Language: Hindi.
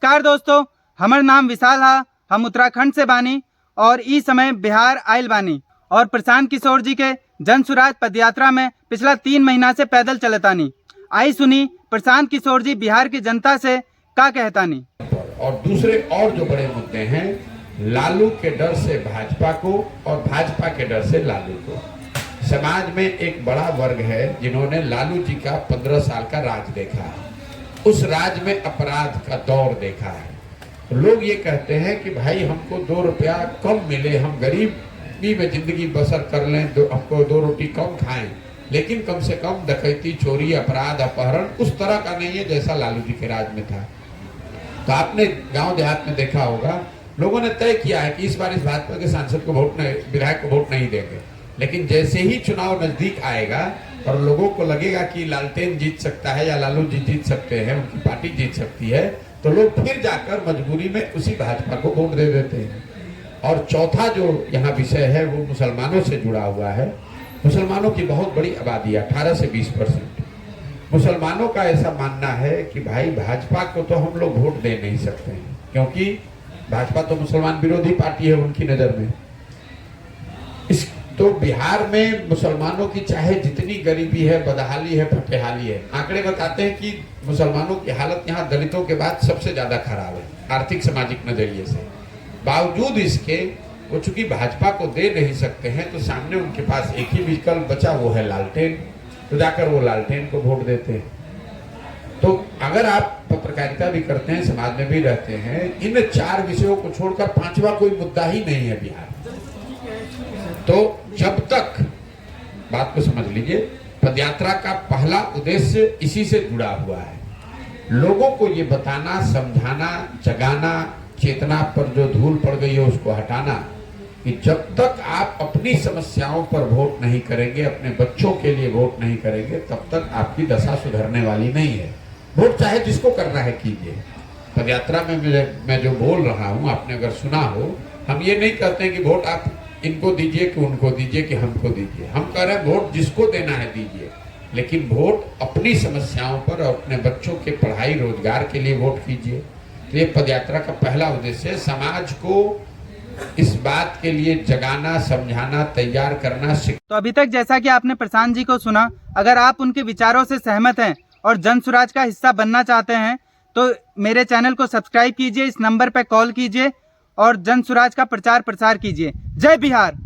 नमस्कार दोस्तों, हमार नाम विशाल है। हम उत्तराखंड से बानी और इस समय बिहार आयल बानी और प्रशांत किशोर जी के जन सुराज पदयात्रा में पिछला 3 महीना से पैदल चलतानी। आई सुनी प्रशांत किशोर जी बिहार की जनता से का कहतानी। और दूसरे और जो बड़े मुद्दे हैं, लालू के डर से भाजपा को और भाजपा के डर से लालू को। समाज में एक बड़ा वर्ग है जिन्होंने लालू जी का 15 साल का राज देखा है, उस राज में अपराध का दौर देखा है। तो लोग ये कहते हैं कि भाई हमको 2 रुपया कम मिले, हम गरीबी में जिंदगी बसर कर लें, हमको 2 रोटी कम खाएं, लेकिन कम से कम डकैती, चोरी, अपराध, अपहरण उस तरह का नहीं है जैसा लालू जी के राज में था। तो आपने गांव देहात में देखा होगा, लोगों ने तय किया है कि इस बार इस भाजपा के सांसद को वोट नहीं, विधायक को वोट नहीं देंगे। लेकिन जैसे ही चुनाव नजदीक आएगा और लोगों को लगेगा कि लालटेन जीत सकता है या लालू जी जीत सकते हैं, उनकी पार्टी जीत सकती है, तो लोग फिर जाकर मजबूरी में उसी भाजपा को वोट दे देते हैं। और चौथा जो यहाँ विषय है वो मुसलमानों से जुड़ा हुआ है। मुसलमानों की बहुत बड़ी आबादी है, 18 से 20%। मुसलमानों का ऐसा मानना है कि भाई भाजपा को तो हम लोग वोट दे नहीं सकते हैं, क्योंकि भाजपा तो मुसलमान विरोधी पार्टी है उनकी नजर में। तो बिहार में मुसलमानों की चाहे जितनी गरीबी है, बदहाली है, फटेहाली है, आंकड़े बताते हैं कि मुसलमानों की हालत यहाँ दलितों के बाद सबसे ज्यादा खराब है आर्थिक सामाजिक नजरिए से। बावजूद इसके वो चूंकि भाजपा को दे नहीं सकते हैं, तो सामने उनके पास एक ही विकल्प बचा, वो है लालटेन। तो जाकर वो लालटेन को वोट देते हैं। तो अगर आप पत्रकारिता भी करते हैं, समाज में भी रहते हैं, इन 4 विषयों को छोड़कर 5वां कोई मुद्दा ही नहीं है बिहार। तो जब तक, बात को समझ लीजिए, पदयात्रा का पहला उद्देश्य इसी से जुड़ा हुआ है, लोगों को ये बताना, समझाना, जगाना, चेतना पर जो धूल पड़ गई है उसको हटाना, कि जब तक आप अपनी समस्याओं पर वोट नहीं करेंगे, अपने बच्चों के लिए वोट नहीं करेंगे, तब तक आपकी दशा सुधरने वाली नहीं है। वोट चाहे जिसको करना है कीजिए। पदयात्रा में मैं जो बोल रहा हूँ, आपने अगर सुना हो, हम ये नहीं कहते हैं कि वोट आप इनको दीजिए कि उनको दीजिए कि हमको दीजिए। हम कह रहे हैं वोट जिसको देना है दीजिए, लेकिन वोट अपनी समस्याओं पर और अपने बच्चों के पढ़ाई रोजगार के लिए वोट कीजिए। तो ये पदयात्रा का पहला उद्देश्य है, समाज को इस बात के लिए जगाना, समझाना, तैयार करना। तो अभी तक जैसा कि आपने प्रशांत जी को सुना, अगर आप उनके विचारों से सहमत हैं और जन सुराज का हिस्सा बनना चाहते हैं तो मेरे चैनल को सब्सक्राइब कीजिए, इस नंबर पर कॉल कीजिए और जन सुराज का प्रचार प्रसार कीजिए। जय बिहार।